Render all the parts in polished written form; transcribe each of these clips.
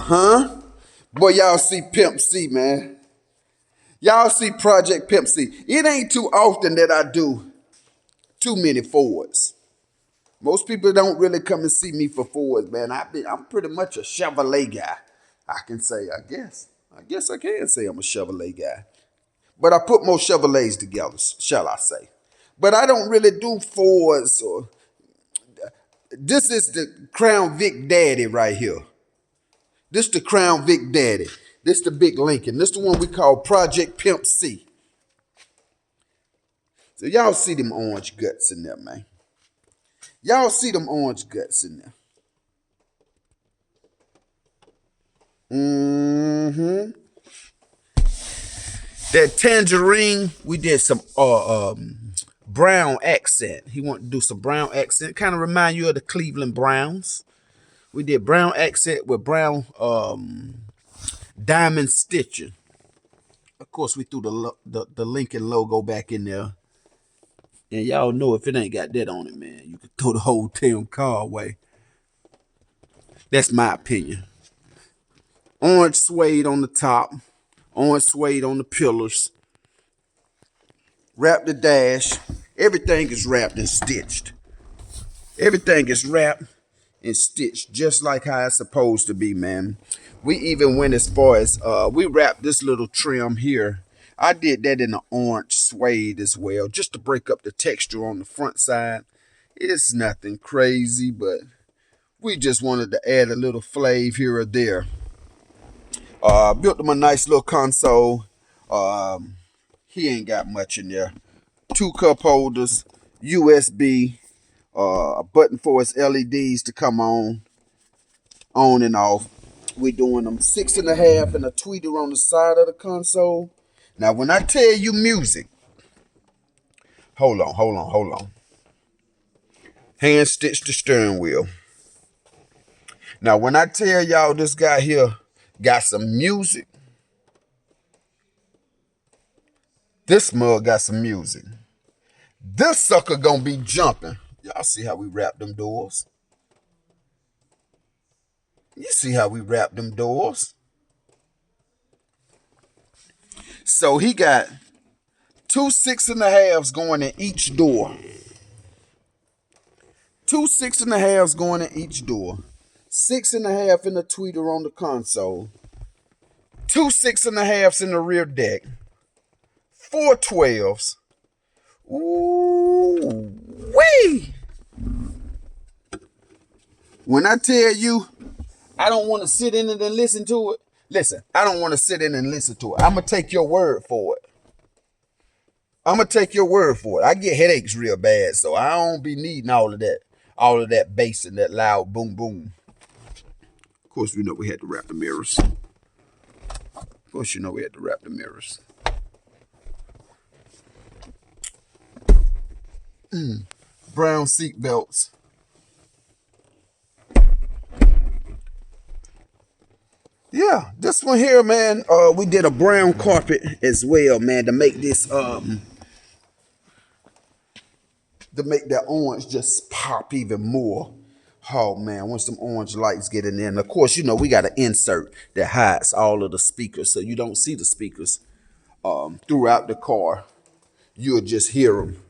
Huh? Boy, y'all see Pimp C, man. Y'all see Project Pimp C. It ain't too often that I do too many Fords. Most people don't really come and see me for Fords, man. I'm pretty much a Chevrolet guy. I can say, I guess. I guess I can say I'm a Chevrolet guy. But I put more Chevrolets together, shall I say. But I don't really do Fords or this is the Crown Vic Daddy right here. This the Crown Vic Daddy. This the big Lincoln. This the one we call Project Pimp C. So y'all see them orange guts in there, man. Y'all see them orange guts in there. Mm-hmm. That tangerine, we did some brown accent. He wanted to do some brown accent. Kind of remind you of the Cleveland Browns. We did brown accent with brown diamond stitching. Of course, we threw the Lincoln logo back in there. And y'all know if it ain't got that on it, man, you could throw the whole damn car away. That's my opinion. Orange suede on the top. Orange suede on the pillars. Wrap the dash. Everything is wrapped and stitched. Everything is wrapped and stitched just like how it's supposed to be, man. We even went as far as we wrapped this little trim here. I did that in the orange suede as well, just to break up the texture on the front side. It's nothing crazy, but we just wanted to add a little flavor here or there. Built them a nice little console. He ain't got much in there. 2 cup holders, USB, a button for his LEDs to come on and off. We're doing them 6.5 and a tweeter on the side of the console. Now, when I tell you music, hold on. Hand stitched the steering wheel. Now, when I tell y'all this guy here got some music, this mug got some music. This sucker gonna be jumping. Y'all see how we wrap them doors? You see how we wrap them doors? So he got 2 6.5s going in each door. 2 6.5s going in each door. 6.5 in the tweeter on the console. 2 6.5s in the rear deck. 4 12s. Ooh, wee! When I tell you, I don't want to sit in it and listen to it. Listen, I don't want to sit in and listen to it. I'm going to take your word for it. I get headaches real bad, so I don't be needing all of that bass and that loud boom boom. Of course, we know we had to wrap the mirrors. Brown seat belts. Yeah, this one here, man, we did a brown carpet as well, man, to make this to make that orange just pop even more. Oh man, once some orange lights get in there, and of course, you know, we got an insert that hides all of the speakers, so you don't see the speakers throughout the car. You'll just hear them.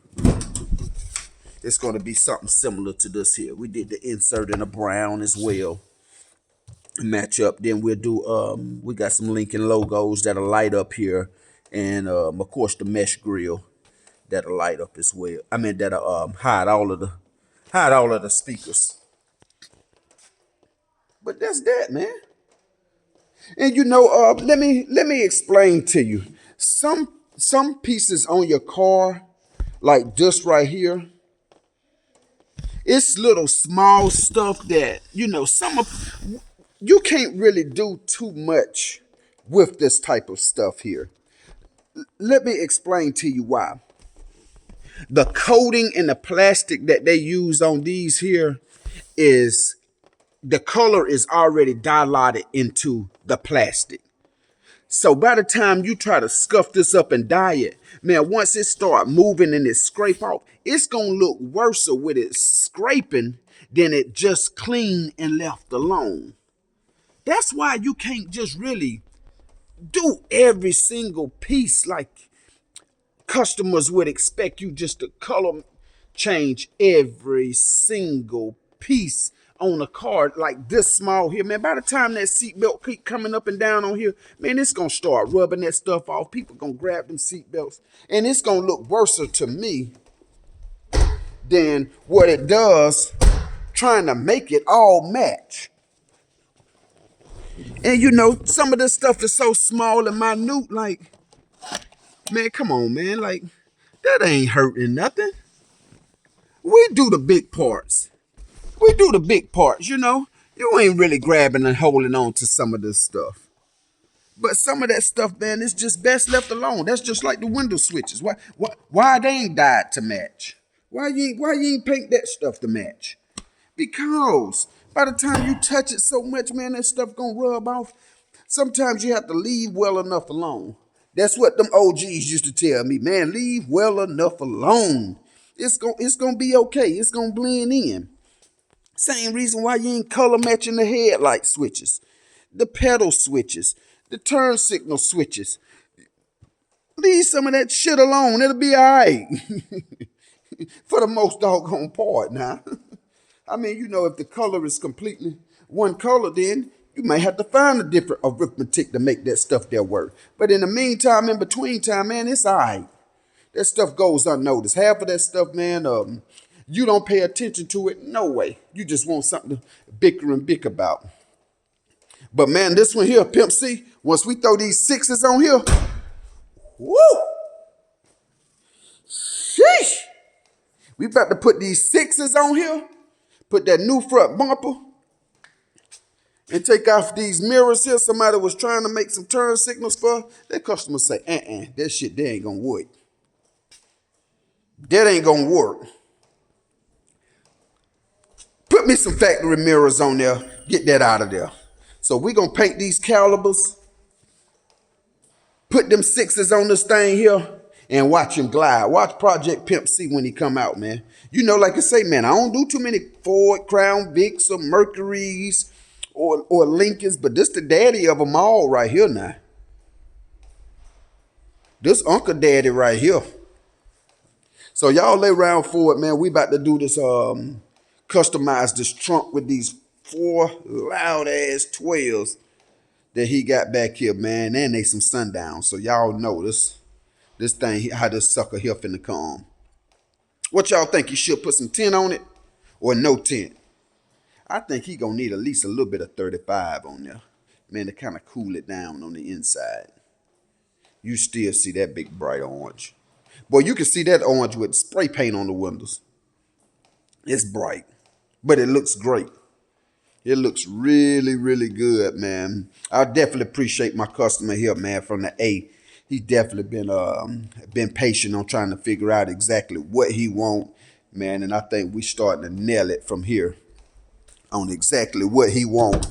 It's going to be something similar to this here. We did the insert in a brown as well. Match up. Then we'll do, we got some Lincoln logos that'll light up here. And, of course, the mesh grill that'll light up as well. I mean, that'll hide all of the speakers. But that's that, man. And you know, let me explain to you. Some pieces on your car, like this right here, it's little small stuff that, you know, you can't really do too much with this type of stuff here. Let me explain to you why. The coating and the plastic that they use on these here is, the color is already dilated into the plastic. So by the time you try to scuff this up and dye it, man, once it start moving and it scrape off, it's going to look worse with it scraping than it just clean and left alone. That's why you can't just really do every single piece like customers would expect you just to color change every single piece on a card like this small here, man. By the time that seatbelt keep coming up and down on here, man, it's gonna start rubbing that stuff off. People gonna grab them seatbelts, and it's gonna look worse to me than what it does trying to make it all match. And you know, some of this stuff is so small and minute, like, man, come on, man, like, that ain't hurting nothing. We do the big parts. We do the big parts, you know. You ain't really grabbing and holding on to some of this stuff. But some of that stuff, man, is just best left alone. That's just like the window switches. Why they ain't dyed to match? Why you ain't paint that stuff to match? Because by the time you touch it so much, man, that stuff gonna rub off. Sometimes you have to leave well enough alone. That's what them OGs used to tell me, man, leave well enough alone. It's gonna be okay. It's gonna blend in. Same reason why you ain't color matching the headlight switches, the pedal switches, the turn signal switches. Leave some of that shit alone. It'll be all right. For the most doggone part now. I mean, you know, if the color is completely one color, then you may have to find a different arithmetic to make that stuff there work. But in the meantime, in between time, man, it's all right. That stuff goes unnoticed. Half of that stuff, man, you don't pay attention to it. No way. You just want something to bicker and bick about. But man, this one here, Pimp C, once we throw these sixes on here, woo! Sheesh! We about to put these sixes on here, put that new front bumper, and take off these mirrors here. Somebody was trying to make some turn signals for. That customer say, that shit, that ain't gonna work. That ain't gonna work. Put me some factory mirrors on there. Get that out of there. So we gonna paint these calibers, put them sixes on this thing here, and watch him glide. Watch Project Pimp C when he come out, man. You know, like I say, man, I don't do too many Ford, Crown Vics, or Mercuries, or Lincolns, but this the daddy of them all right here now. This Uncle Daddy right here. So y'all lay around for it, man. We about to do this, customize this trunk with these 4 loud ass 12s that he got back here, man. And they some sundowns. So y'all know this thing, how this sucker here finna come. What y'all think? He should put some tint on it or no tint? I think he gonna need at least a little bit of 35 on there, man, to kind of cool it down on the inside. You still see that big bright orange. Boy, you can see that orange with spray paint on the windows. It's bright, but it looks great. It looks really, really good, man. I definitely appreciate my customer here, man, from the A. He definitely been patient on trying to figure out exactly what he want, man, and I think we starting to nail it from here on exactly what he want.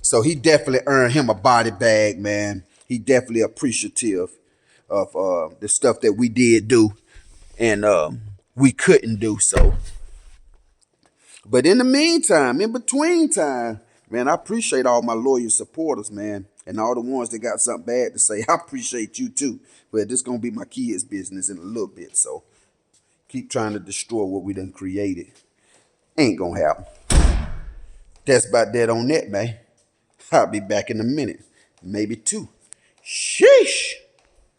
So he definitely earned him a body bag, man. He definitely appreciative of the stuff that we did do and we couldn't do so. But in the meantime, in between time, man, I appreciate all my loyal supporters, man. And all the ones that got something bad to say, I appreciate you too. But this going to be my kids' business in a little bit. So keep trying to destroy what we done created. Ain't going to happen. That's about that on that, man. I'll be back in a minute. Maybe 2. Sheesh.